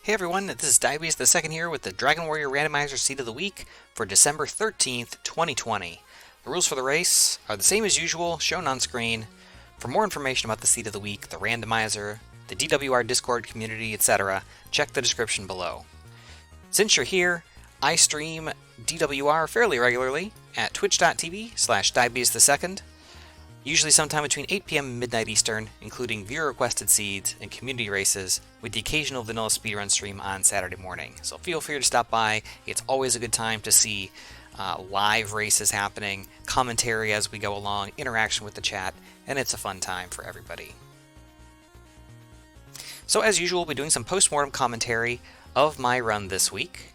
Hey everyone, this is Diabetes the Second here with the Dragon Warrior Randomizer Seed of the Week for December 13th, 2020. The rules for the race are the same as usual, shown on screen. For more information about the Seed of the Week, the randomizer, the DWR Discord community, etc., check the description below. Since you're here, I stream DWR fairly regularly at twitch.tv/diabetesthe2nd, usually sometime between 8 p.m. and midnight Eastern, including viewer-requested seeds and community races, with the occasional vanilla speedrun stream on Saturday morning. So feel free to stop by. It's always a good time to see live races happening, commentary as we go along, interaction with the chat, and it's a fun time for everybody. So as usual, we'll be doing some post-mortem commentary of my run this week.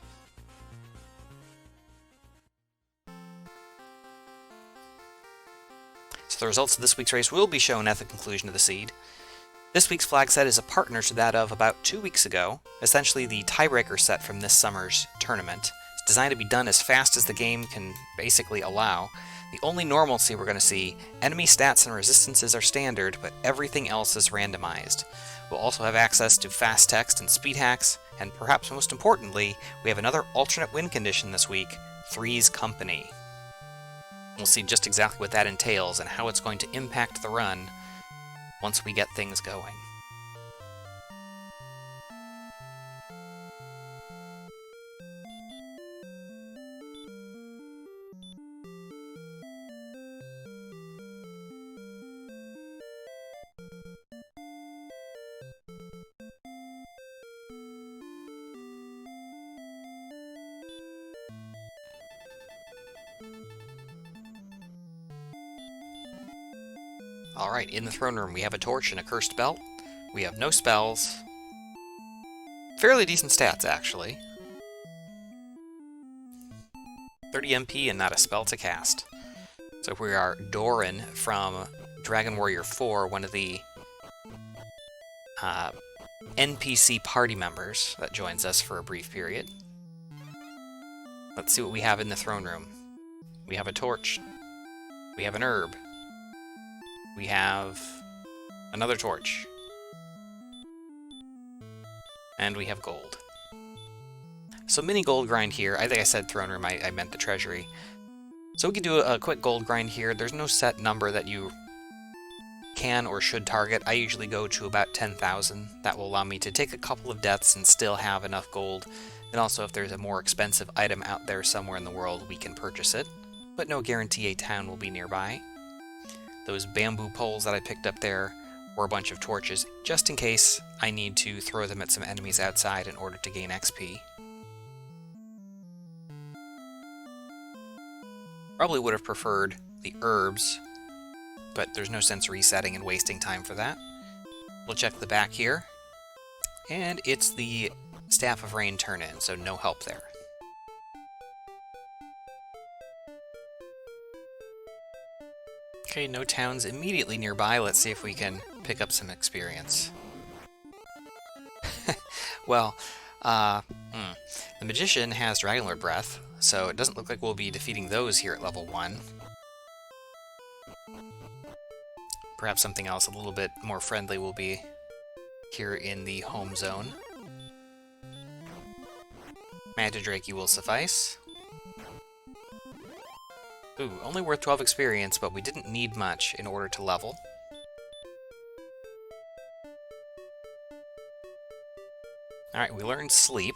So the results of this week's race will be shown at the conclusion of the seed. This week's flag set is a partner to that of about 2 weeks ago, essentially the tiebreaker set from this summer's tournament. It's designed to be done as fast as the game can basically allow. The only normalcy we're going to see, enemy stats and resistances are standard, but everything else is randomized. We'll also have access to fast text and speed hacks, and perhaps most importantly, we have another alternate win condition this week, Three's Company. We'll see just exactly what that entails and how it's going to impact the run once we get things going. Alright, in the throne room we have a torch and a cursed belt. We have no spells. Fairly decent stats, actually. 30 MP and not a spell to cast. So we are Doran from Dragon Warrior 4, one of the NPC party members that joins us for a brief period. Let's see what we have in the throne room. We have a torch. We have an herb. We have another torch. And we have gold. So mini gold grind here. I think I said throne room, I meant the treasury. So we can do a quick gold grind here. There's no set number that you can or should target. I usually go to about 10,000. That will allow me to take a couple of deaths and still have enough gold. And also if there's a more expensive item out there somewhere in the world, we can purchase it. But no guarantee a town will be nearby. Those bamboo poles that I picked up there were a bunch of torches, just in case I need to throw them at some enemies outside in order to gain XP. Probably would have preferred the herbs, but there's no sense resetting and wasting time for that. We'll check the back here, and it's the Staff of Rain turn-in, so no help there. Okay, no towns immediately nearby. Let's see if we can pick up some experience. Well, the Magician has Dragon Lord Breath, so it doesn't look like we'll be defeating those here at level 1. Perhaps something else a little bit more friendly will be here in the home zone. Manta Drake will suffice. Ooh, only worth 12 experience, but we didn't need much in order to level. Alright, we learned Sleep.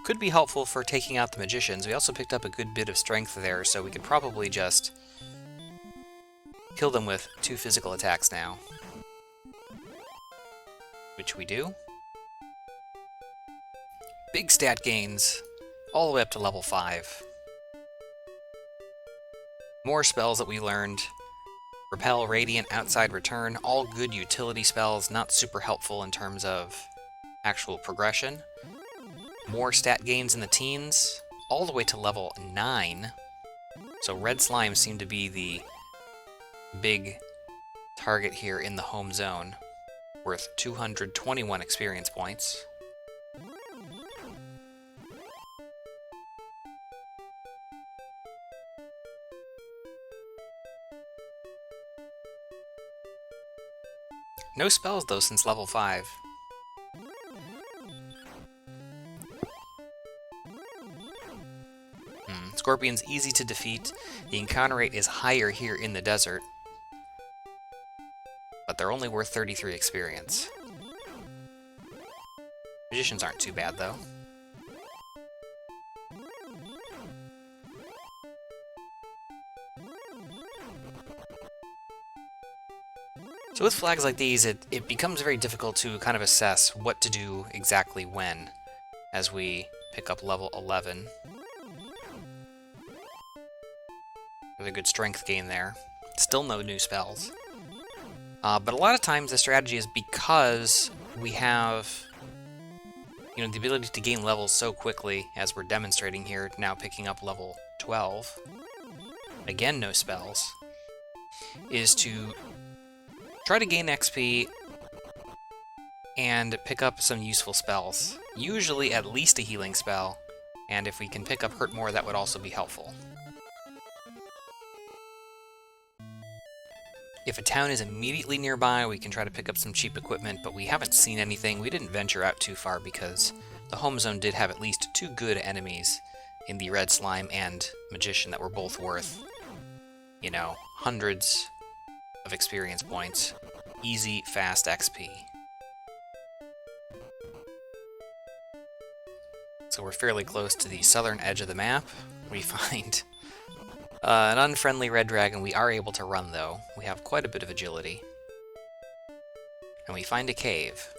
Could be helpful for taking out the Magicians. We also picked up a good bit of strength there, so we could probably just kill them with 2 physical attacks now. Which we do. Big stat gains, all the way up to level 5. More spells that we learned. Repel, Radiant, Outside Return, all good utility spells, not super helpful in terms of actual progression. More stat gains in the teens, all the way to level 9. So Red Slime seemed to be the big target here in the home zone, worth 221 experience points. No spells, though, since level 5. Scorpion's easy to defeat. The encounter rate is higher here in the desert, but they're only worth 33 experience. Magicians aren't too bad, though. So with flags like these, it becomes very difficult to kind of assess what to do exactly when, as we pick up level 11. With a good strength gain there. Still no new spells. But a lot of times the strategy is because we have, the ability to gain levels so quickly, as we're demonstrating here, now picking up level 12. Again, no spells. Is to try to gain XP and pick up some useful spells. Usually at least a healing spell, and if we can pick up Hurt More, that would also be helpful. If a town is immediately nearby, we can try to pick up some cheap equipment, but we haven't seen anything. We didn't venture out too far because the home zone did have at least 2 good enemies in the Red Slime and Magician that were both worth, hundreds of experience points. Easy, fast XP. So we're fairly close to the southern edge of the map. We find an unfriendly red dragon. We are able to run, though. We have quite a bit of agility. And we find a cave.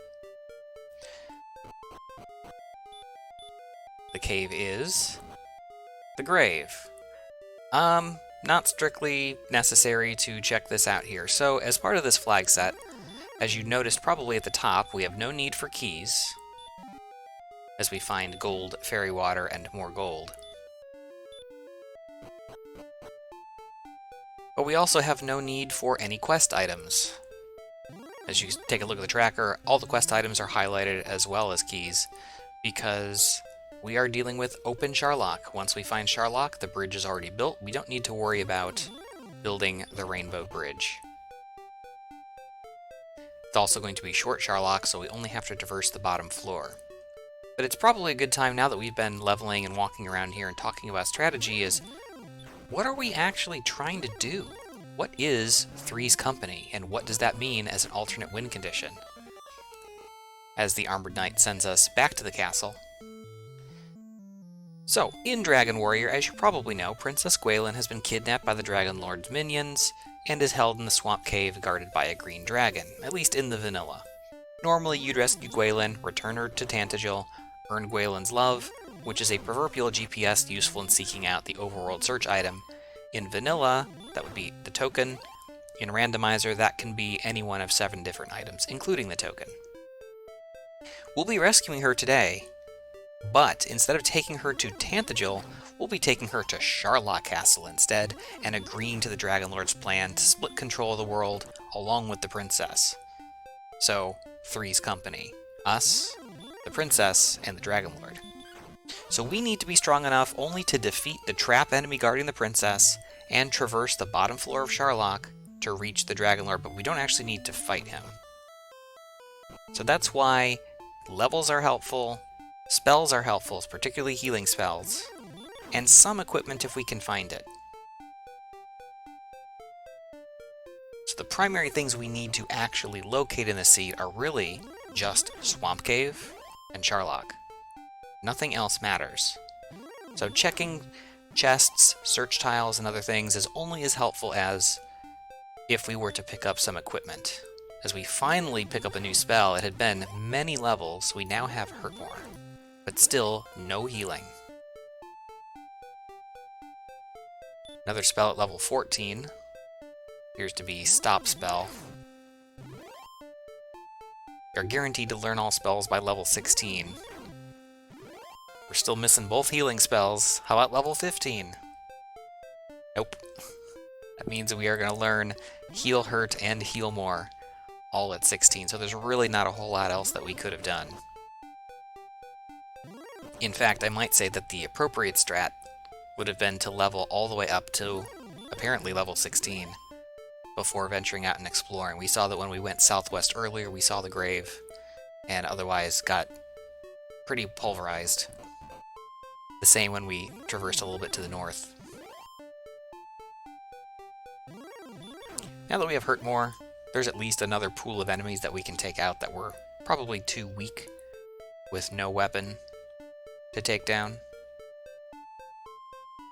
The cave is the grave. Not strictly necessary to check this out here. So, as part of this flag set, as you noticed probably at the top, we have no need for keys, as we find gold, fairy water, and more gold. But we also have no need for any quest items. As you take a look at the tracker, all the quest items are highlighted as well as keys, because we are dealing with open Charlock. Once we find Charlock, the bridge is already built. We don't need to worry about building the Rainbow Bridge. It's also going to be short Charlock, so we only have to traverse the bottom floor. But it's probably a good time, now that we've been leveling and walking around here and talking about strategy, is what are we actually trying to do? What is Three's Company, and what does that mean as an alternate win condition? As the Armored Knight sends us back to the castle. So, in Dragon Warrior, as you probably know, Princess Gwaelin has been kidnapped by the Dragon Lord's minions, and is held in the swamp cave guarded by a green dragon, at least in the vanilla. Normally, you'd rescue Gwaelin, return her to Tantagel, earn Gwaelin's love, which is a proverbial GPS useful in seeking out the overworld search item. In vanilla, that would be the token. In Randomizer, that can be any one of 7 different items, including the token. We'll be rescuing her today, but instead of taking her to Tantagel, we'll be taking her to Charlock Castle instead, and agreeing to the Dragon Lord's plan to split control of the world along with the princess. So, Three's Company. Us, the princess, and the Dragon Lord. So we need to be strong enough only to defeat the trap enemy guarding the princess, and traverse the bottom floor of Charlock to reach the Dragon Lord, but we don't actually need to fight him. So that's why levels are helpful, spells are helpful, particularly healing spells, and some equipment if we can find it. So the primary things we need to actually locate in the seed are really just Swamp Cave and Charlock. Nothing else matters. So checking chests, search tiles, and other things is only as helpful as if we were to pick up some equipment. As we finally pick up a new spell, it had been many levels, we now have Hurt More, but still no healing. Another spell at level 14 appears to be Stop Spell. We are guaranteed to learn all spells by level 16. We're still missing both healing spells. How about level 15? Nope. That means that we are going to learn Heal Hurt and Heal More, all at 16, so there's really not a whole lot else that we could have done. In fact, I might say that the appropriate strat would have been to level all the way up to, apparently, level 16, before venturing out and exploring. We saw that when we went southwest earlier, we saw the grave, and otherwise got pretty pulverized. the same when we traversed a little bit to the north. Now that we have hurt more, there's at least another pool of enemies that we can take out that were probably too weak with no weapon to take down.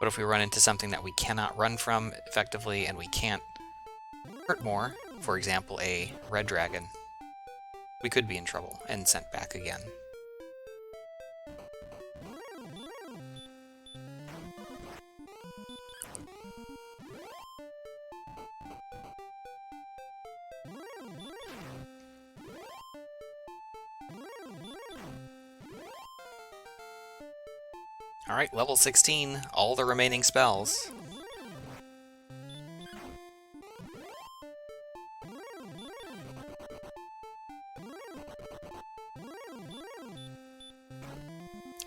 But if we run into something that we cannot run from effectively and we can't hurt more, for example a red dragon, we could be in trouble and sent back again. Alright, level 16, all the remaining spells.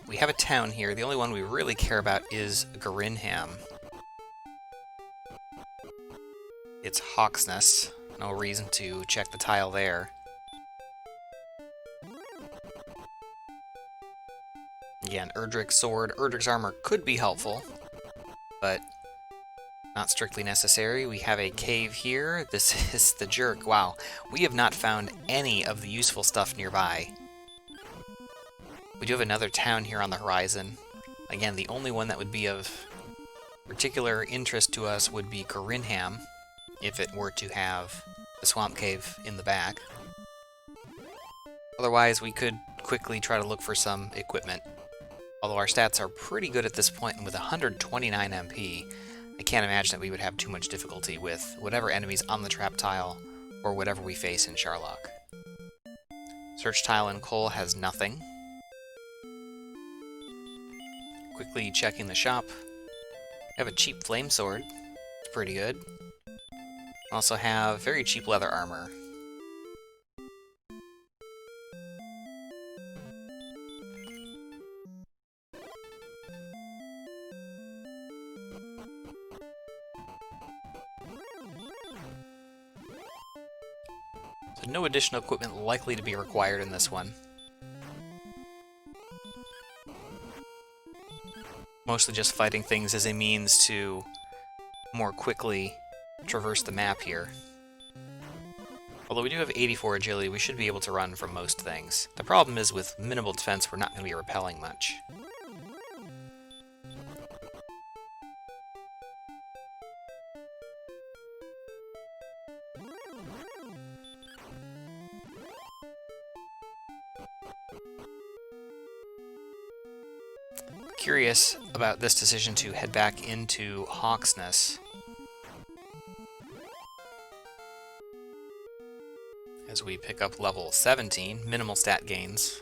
We have a town here. The only one we really care about is Garinham. It's Hawksness. No reason to check the tile there. Again, Erdrick's sword, Erdrick's armor could be helpful, but not strictly necessary. We have a cave here. This is the Jerk. Wow, we have not found any of the useful stuff nearby. We do have another town here on the horizon. Again, the only one that would be of particular interest to us would be Garinham, if it were to have the swamp cave in the back. Otherwise, we could quickly try to look for some equipment. Although our stats are pretty good at this point, and with 129 MP, I can't imagine that we would have too much difficulty with whatever enemies on the trap tile, or whatever we face in Charlock. Search tile in Cole has nothing. Quickly checking the shop. We have a cheap flame sword. It's pretty good. Also have very cheap leather armor. So no additional equipment likely to be required in this one. Mostly just fighting things as a means to more quickly traverse the map here. Although we do have 84 agility, we should be able to run from most things. The problem is with minimal defense, we're not going to be repelling much. Curious about this decision to head back into Hawksness, as we pick up level 17, minimal stat gains.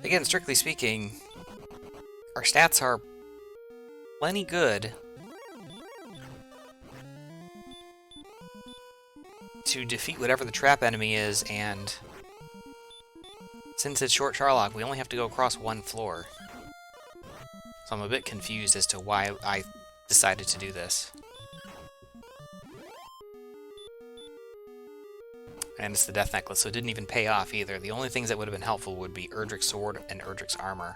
Again, strictly speaking, our stats are plenty good to defeat whatever the trap enemy is, and since it's short Charlock, we only have to go across one floor. So I'm a bit confused as to why I decided to do this. And it's the Death Necklace, so it didn't even pay off either. The only things that would have been helpful would be Erdrick's sword and Erdrick's armor.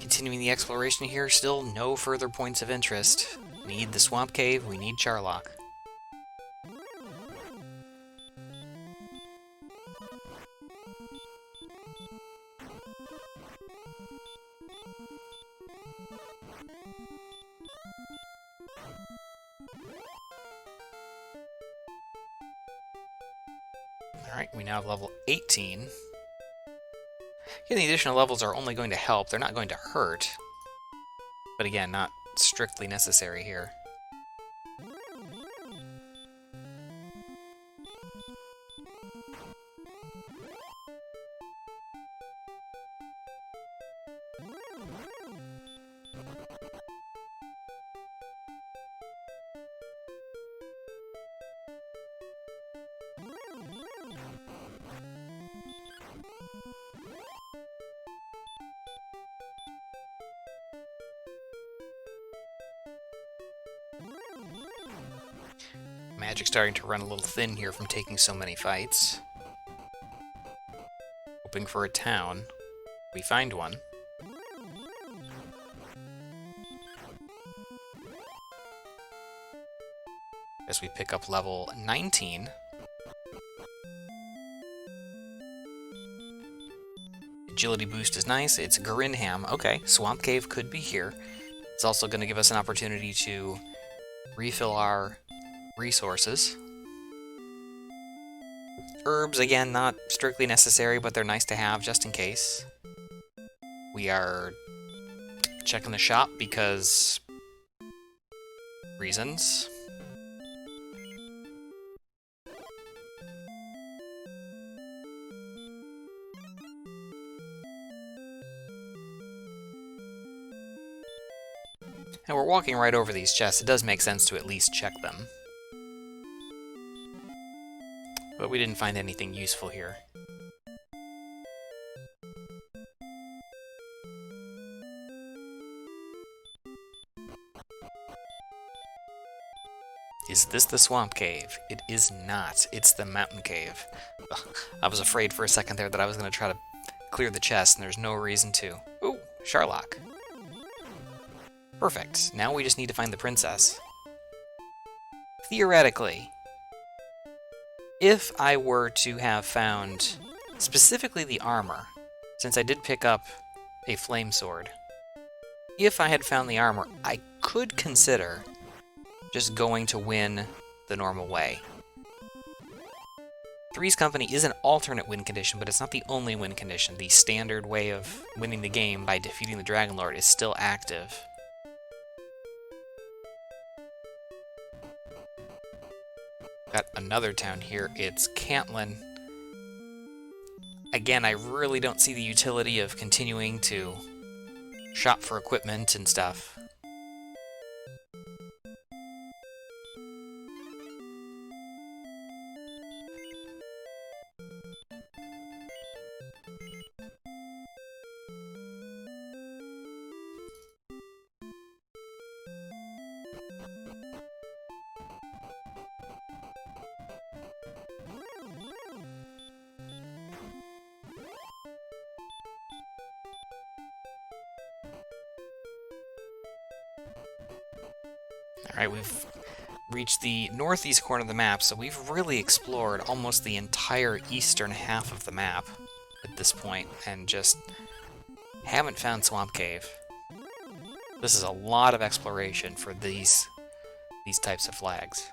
Continuing the exploration here, still no further points of interest. We need the Swamp Cave, we need Charlock. Alright, we now have level 18. Getting the additional levels are only going to help. They're not going to hurt. But again, not strictly necessary here. Magic's starting to run a little thin here from taking so many fights. Hoping for a town. We find one. As we pick up level 19. Agility boost is nice. It's Grinham. Okay, Swamp Cave could be here. It's also going to give us an opportunity to refill our resources. Herbs, again, not strictly necessary, but they're nice to have just in case. We are checking the shop because reasons. And we're walking right over these chests. It does make sense to at least check them. But we didn't find anything useful here. Is this the Swamp Cave? It is not. It's the Mountain Cave. Ugh, I was afraid for a second there that I was going to try to clear the chest, and there's no reason to. Ooh, Sharlock. Perfect. Now we just need to find the princess. Theoretically, if I were to have found specifically the armor, since I did pick up a flame sword, if I had found the armor, I could consider just going to win the normal way. Three's Company is an alternate win condition, but it's not the only win condition. The standard way of winning the game by defeating the Dragon Lord is still active. Got another town here. It's Cantlin. Again, I really don't see the utility of continuing to shop for equipment and stuff. Alright, we've reached the northeast corner of the map, so we've really explored almost the entire eastern half of the map at this point, and just haven't found Swamp Cave. This is a lot of exploration for these types of flags.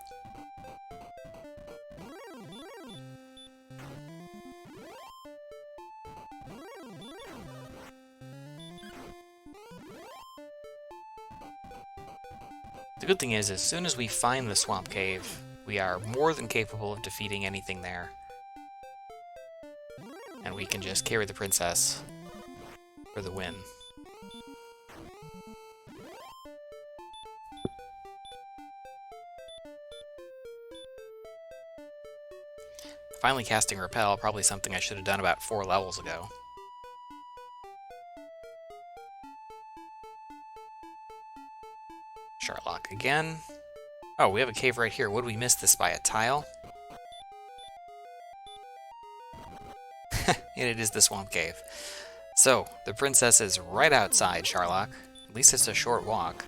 The good thing is, as soon as we find the Swamp Cave, we are more than capable of defeating anything there. And we can just carry the princess for the win. Finally casting Repel, probably something I should have done about 4 levels ago. Sharlock again. Oh, we have a cave right here. Would we miss this by a tile? And it is the Swamp Cave. So, the princess is right outside Sharlock. At least it's a short walk.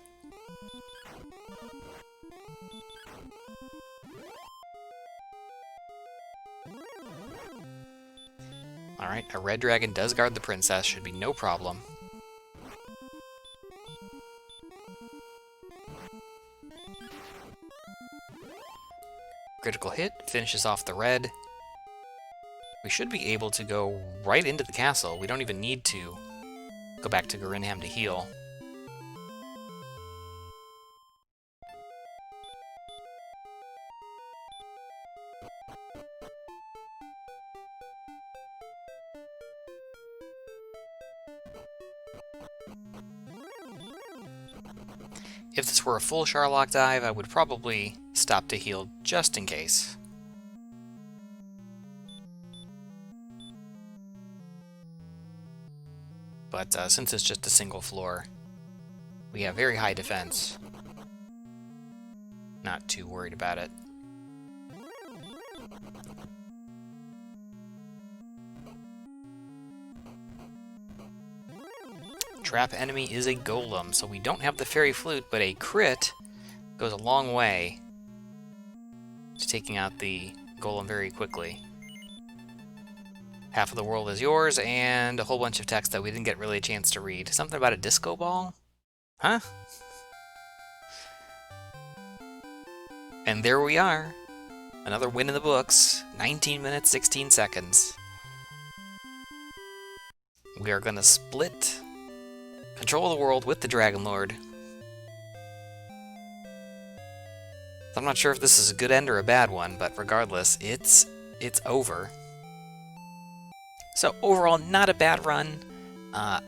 Alright, a red dragon does guard the princess. Should be no problem. Critical hit, finishes off the red. we should be able to go right into the castle. We don't even need to go back to Gorinham to heal. If this were a full Sharlock dive, I would probably stop to heal just in case. But since it's just a single floor, we have very high defense. Not too worried about it. Trap enemy is a golem, so we don't have the fairy flute, but a crit goes a long way to taking out the golem very quickly. Half of the world is yours, and a whole bunch of text that we didn't get really a chance to read. Something about a disco ball? Huh? And there we are. Another win in the books. 19 minutes, 16 seconds. We are going to split control of the world with the Dragon Lord. I'm not sure if this is a good end or a bad one, but regardless, it's over. So overall, not a bad run.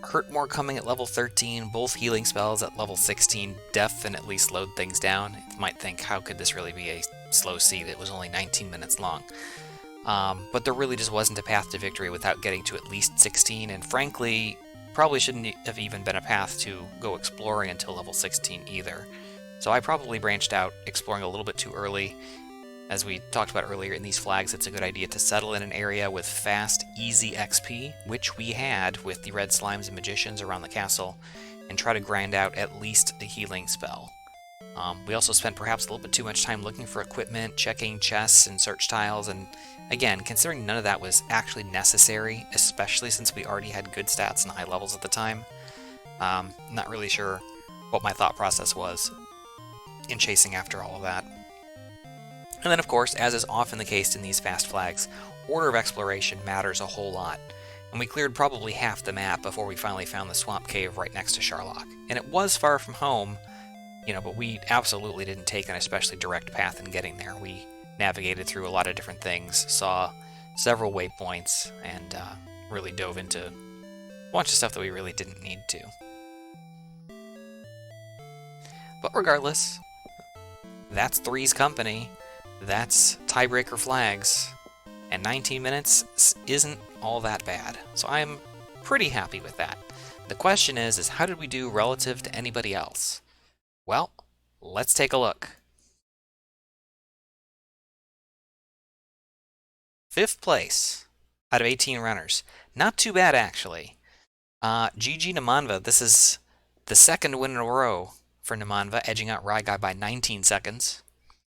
Hurt more coming at level 13, both healing spells at level 16 definitely slowed things down. You might think, how could this really be a slow seed? It was only 19 minutes long. But there really just wasn't a path to victory without getting to at least 16, and frankly, probably shouldn't have even been a path to go exploring until level 16 either. So I probably branched out exploring a little bit too early. As we talked about earlier, in these flags, it's a good idea to settle in an area with fast, easy XP, which we had with the red slimes and magicians around the castle, and try to grind out at least a healing spell. We also spent perhaps a little bit too much time looking for equipment, checking chests and search tiles, and again, considering none of that was actually necessary, especially since we already had good stats and high levels at the time, not really sure what my thought process was in chasing after all of that. And then, of course, as is often the case in these fast flags, order of exploration matters a whole lot, and we cleared probably half the map before we finally found the swamp cave right next to Sharlock. And it was far from home, but we absolutely didn't take an especially direct path in getting there. We navigated through a lot of different things, saw several waypoints, and really dove into a bunch of stuff that we really didn't need to. But regardless, that's Three's Company. That's tiebreaker flags, and 19 minutes isn't all that bad, so I'm pretty happy with that. The question is how did we do relative to anybody else? Well, let's take a look. 5th place out of 18 runners. Not too bad, actually. GG Namanva, this is the second win in a row for Namanva, edging out Ryguy by 19 seconds.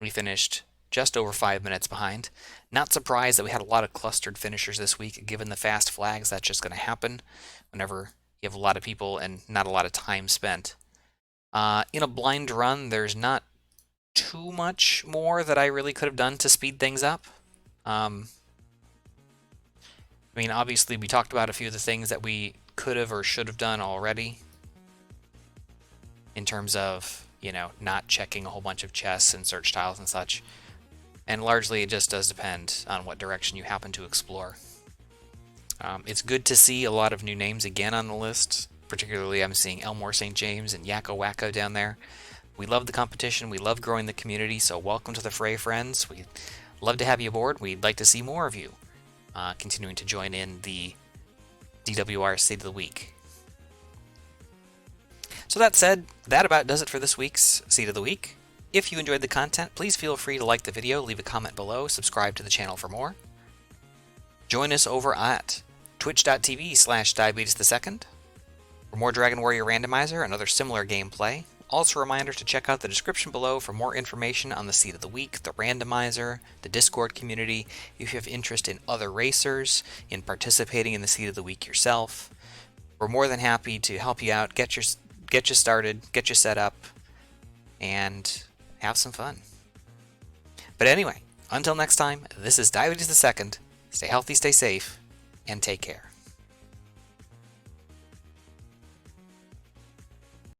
We finished just over 5 minutes behind. Not surprised that we had a lot of clustered finishers this week, given the fast flags. That's just going to happen whenever you have a lot of people and not a lot of time spent. In a blind run, there's not too much more that I really could have done to speed things up. Obviously, we talked about a few of the things that we could have or should have done already in terms of, not checking a whole bunch of chests and search tiles and such. And largely, it just does depend on what direction you happen to explore. It's good to see a lot of new names again on the list. Particularly, I'm seeing Elmore St. James and Yakko Wacko down there. We love the competition. We love growing the community, so welcome to the fray, friends. We'd love to have you aboard. We'd like to see more of you continuing to join in the DWR State of the Week. So that said, that about does it for this week's Seed of the Week. If you enjoyed the content, please feel free to like the video, leave a comment below, subscribe to the channel for more. Join us over at twitch.tv/diabetesthe2nd for more Dragon Warrior Randomizer and other similar gameplay. Also a reminder to check out the description below for more information on the Seed of the Week, the Randomizer, the Discord community, if you have interest in other racers, in participating in the Seed of the Week yourself. We're more than happy to help you out, get you started, get you set up, and have some fun. But anyway, until next time, this is Diabetes II, Stay healthy, stay safe, and take care.